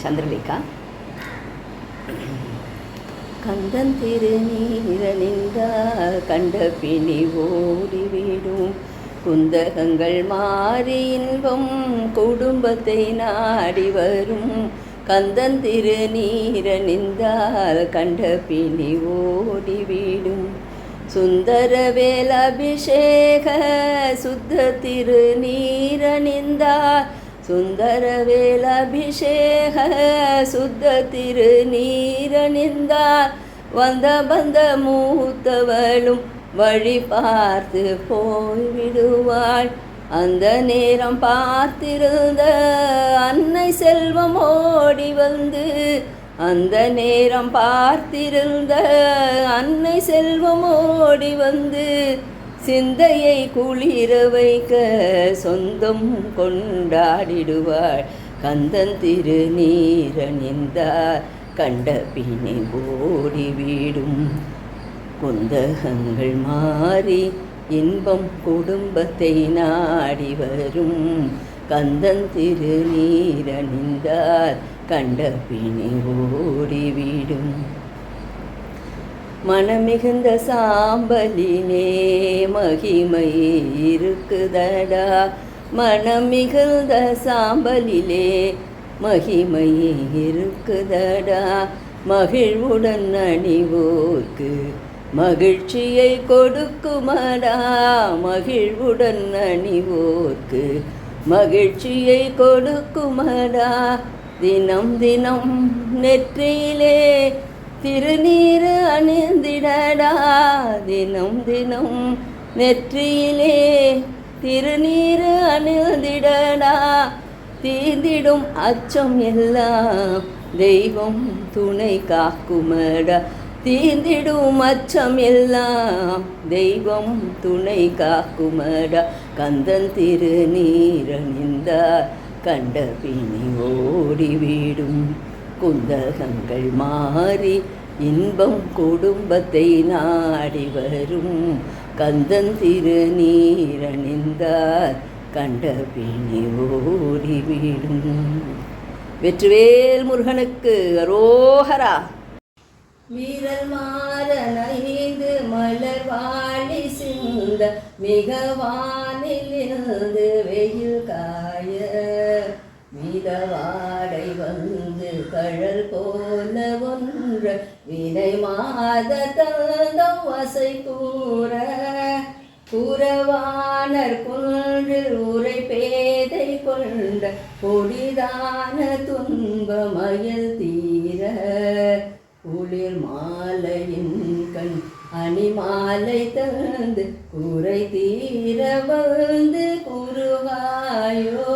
சந்திரலேகா. கந்தன் திருநீரணிந்தால் கண்ட பிணி ஓடிவிடும், குந்தகங்கள் மாறி இன்பம் குடும்பத்தை நாடி வரும். கந்தன் திருநீரணிந்தால் கண்ட பிணி ஓடிவிடும். சுந்தரவேல் அபிஷேக சுத்த திருநீரணிந்தால், சுந்தரவேல் அபிஷேக சுத்த திருநீரணிந்தால், வந்த பந்த மூத்தவளும் வழி பார்த்து போய்விடுவாள். அந்த நேரம் பார்த்திருந்த அன்னை செல்வம் ஓடி வந்து, அந்த நேரம் பார்த்திருந்த அன்னை செல்வம் ஓடி வந்து, சிந்தையை குளிர வைக்க சொந்தம் கொண்டாடிடுவாள். கந்தன் திருநீரணிந்தார் கண்ட பிணி ஓடிவிடும். குந்தகங்கள் மாறி இன்பம் குடும்பத்தை நாடி வரும். கந்தன் திருநீரணிந்தார் கண்ட பிணி ஓடிவிடும். மனமிகுந்த சாம்பலினே மகிமை இருக்குதடா, மனமிகுந்த சாம்பலிலே மகிமை இருக்குதடா. மகிழ்வுடன் அணிவோர்க்கு மகிழ்ச்சியை கொடுக்குமடா, மகிழ்வுடன் அணிவோர்க்கு மகிழ்ச்சியை கொடுக்குமடா. தினம் தினம் நெற்றியிலே திருநீர் அணிந்திடடா, தினம் தினம் நெற்றியிலே திருநீர் அணிந்திடடா. தீர்ந்திடும் அச்சம் எல்லாம் தெய்வம் துணை காக்குமடா, தீர்ந்திடும் அச்சம் எல்லாம் தெய்வம் துணை காக்குமடா. கந்தன் திருநீரணிந்தார் கண்ட பிணி ஓடிவிடும். குந்தகங்கள் மாறி இன்பம் குடும்பத்தை நாடி வரும். கந்தன் திருநீரணிந்தார் கண்ட பிணி ஓடிவிடும். வெற்றிவேல் முருகனுக்கு அரோகரா. வீரல் மாறனைந்து மலர் வாழி சிந்த, மிக வானிலிருந்து வெயில் காய, மிதவாடை வந்து கழல் போல ஒன்ற, வினை மாத தந்தம் வசை கூற, புறவானர் குன்றில் உரை பேதை கொண்ட, பொடிதான துன்ப மயல் தீர, குளிர் மாலையின் கண் அணிமாலை தந்து குறை தீர வந்து குருவாயோ.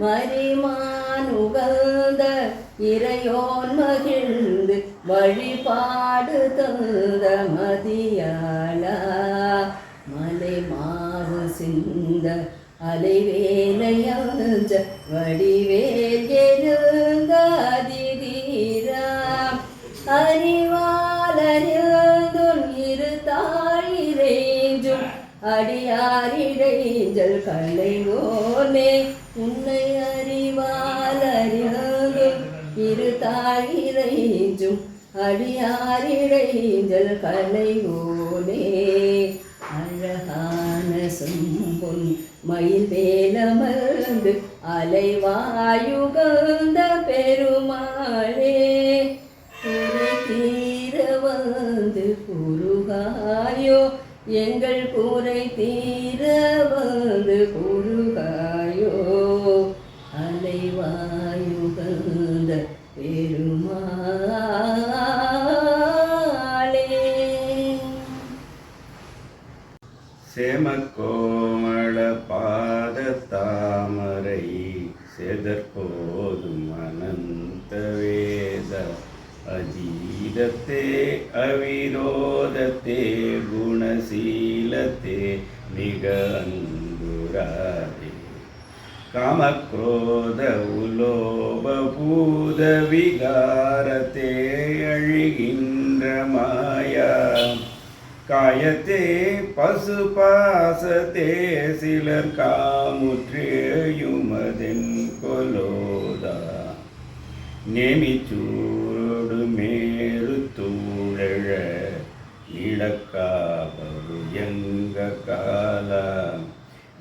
மரிமான் உகந்த இறையோன் மகிழ்ந்து வழிபாடு தந்த மதியாளா, மலை மாவு சிந்த அலைவேலையஞ்ச வடிவேல் எழுந்த அதிதீரா. அறிவாளறிந்துன் இரு தாழிரேஞ்சும் அடியாரிடைஞ்சல் கலைவோனே, உன்னை அறிவாளறிந்துன் இரு தாழிரேஞ்சும் அடியாரிடைஞ்சல் கலைவோனே. அழகான செம்பொன் மயில் வேலமர்ந்து அலைவாயுகந்த பெருமாளே, குறை தீர வந்து குருகாயோ, எங்கள் குறை தீர வந்து குருகாயோ. அலைவாயுகந்த பெருமாளே. செமக்கோமள பாத தாமரை செதற்போதும் அனந்த வேத, அஜீதத்தே அவிரோதத்தே குணசீலத்தே மிக அன்புராதே. காமக்ரோத உலோப பூத விகாரத்தே அழிகின்ற மாயா, காயத்தே பசுபாசத்தே சிலர் காமுற்றேயுமதென் கொலோதா. நேமிச்சூரோடு மேரு தூழழ நீலக்காபருயங்க கால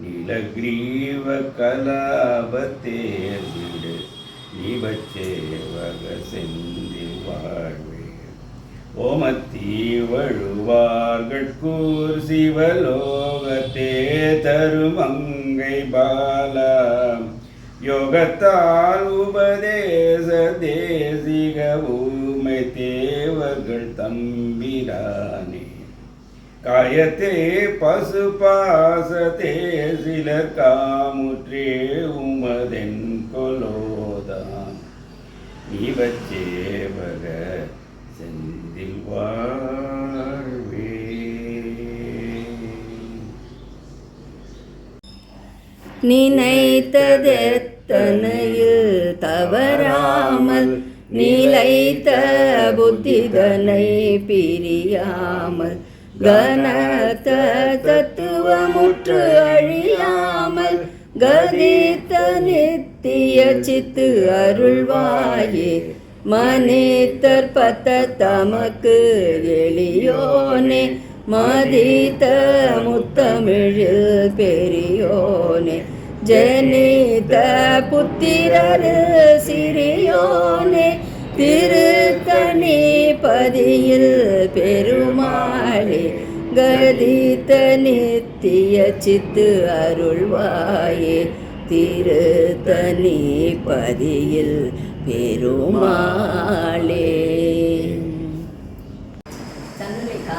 நீலகிரீவ கலாபத்தேர்விடு நீபச்சேவக செந்தில் வாழ்வே ஓமத்தீ வழுவார்கட்கூர் சிவலோகத்தே தருமங்கை பாலா யோகத்தால் உபதேச தேசிக ஊமை தேவர்கள் தம்பிரானே காயத்தே பசுபாசத்தே சிலர் காமுற்றே உமதென் கொலோதான் நீவச்சேவக செந்தில் வாழ்வே. நினைத்ததெத்தனையில் தவறாமல் நிலைத்த புத்திதனை பிரியாமல் கனத்த தத்துவமுற்று அழியாமல் கதித்த நித்திய சித்து அருள்வாயே மனிதர் பத்த தமக்கு எளியோனே மதித்த முத்தமிழில் பெரியோனே ஜனித புத்திரரு சிறியோனே திருத்தணி பதியில் பெருமாளே கதித்த நித்திய சித்து அருள்வாயே திருத்தணி பதியில் பெருமாளே. சந்திரலேகா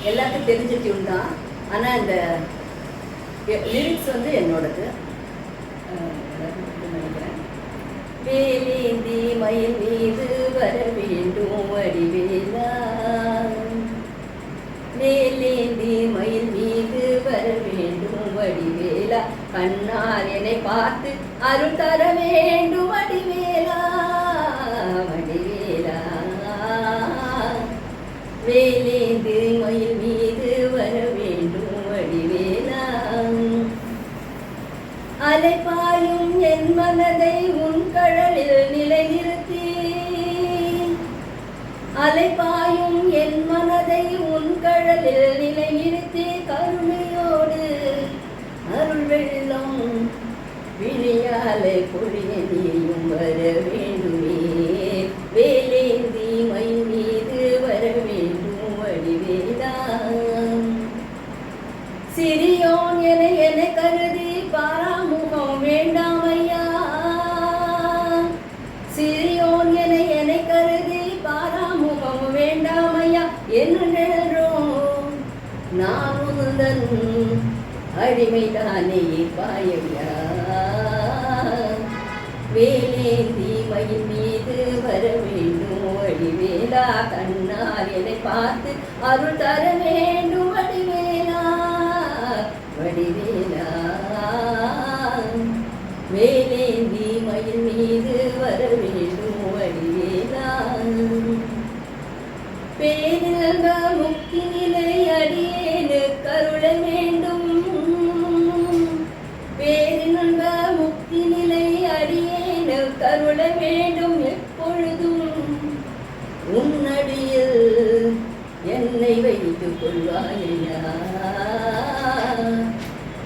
எல்லாத்துக்கும் தெரிஞ்ச டியூன் தான், ஆனால் இந்த லிரிக்ஸ் வந்து என்னோடது. நினைக்கிறேன் வேலேந்தி மயில் மீது வர வேண்டும் வடிவேலா வேலேந்தி மயில் மீது வர வேண்டும் வடிவேலா கண்ணால் என்னை பார்த்து அருள் தர வேண்டும் வடிவேலா வடிவேலா வேலேந்தி மயில் மீது வர வேண்டும் வடிவேலா அலைப்பாயும் என் மனதை உன் கடலில் நிலைநிறுத்தி அலைப்பாயும் என் மனதை உன் கடலில் நிலைநிறுத்தி கருணையோடு அருள் வெள்ளம் விழியாலை பொழிய நீயும் வர வேண்டுமே வேலேந்தி மயில் மீது வர வேண்டும் வடிவேலா சிறியோன் என கருதி பாராமுகம் வேண்டாம் ஐயா சிறியோன் என கருதி பாராமுகம் வேண்டாம் ஐயா என்றோம் நான் உந்தன் அடிமைதானே பாயையா வேலேந்தி மயில் மீது வர வேண்டும் வடிவேலா கண்ணால் என்னை பார்த்து அருள் தர வேண்டும் வடிவேலா வடிவேலா வேலேந்தி மயில் மீது வர வேண்டும் வடிவேலா பேரில் முக்தி நிலை அடியேனு கருள வேண்டும் பேரில் முக்தி நிலை அடியேனு கருள வேண்டும் எப்பொழுதும் உன்னடியில் என்னை வைத்துக் கொள்வாயா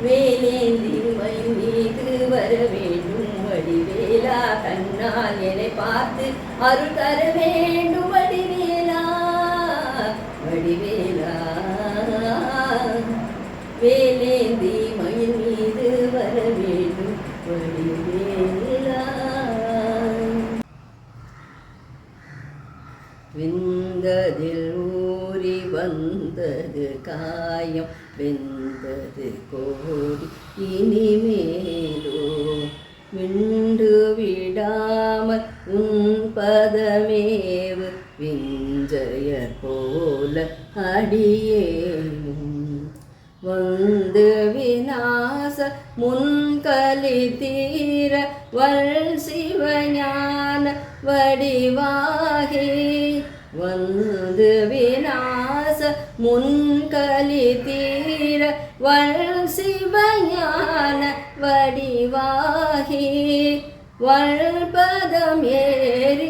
வேலேந்தி மயில் மீது வர வேண்டும் வடிவேலா கண்ணால் என்னை பார்த்து அருள் தர வேண்டும் வடிவேலா வடிவேலா வேலேந்தி மயில் மீது வர வேண்டும் வடிவேலா விந்ததில் ஊறி வந்தது காயம் வெந்தது கோடி இனிமேலோ விண்டு விடாமல் உன் பதமேவு விஞ்சய போல அடியேனும் வந்து விநாச முன்கலி தீர வல் சிவஞான வடிவாகி வந்து விநாச முன்கலி தீர வல் சிவஞான வடிவாகி வல்பதம் ஏறி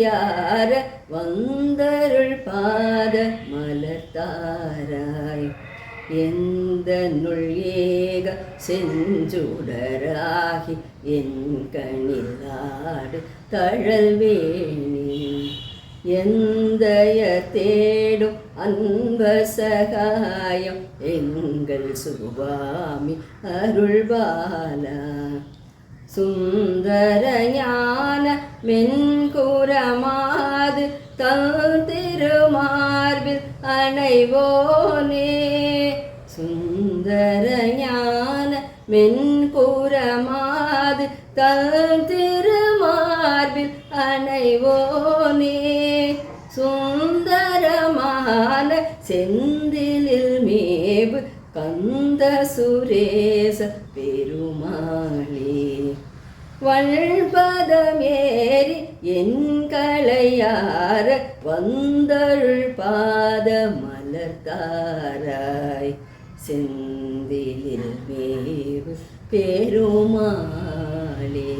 கையார வந்தருள் பாத மலர்த்தாராய் எந்த நுள் ஏக செஞ்சுடராகி என் கணிலாடு தழல்வேணி எந்தய தேடும் அன்ப சகாயம் எங்கள் சுவாமி அருள்பாலா சுந்தர ஞான மென்குரமாது தல் திருமார்பில் அணைவோனே சுந்தர ஞான மென்குரமாது தல் திருமார்பில் அணைவோனே சுந்தரமான செந்திலில் மேவு கந்த சுரேச பெருமாளே வள்பதமேறி என் களையார வந்தருள் பாத மலர்த்தாராய் செந்திலில் மேவு பெருமாளே.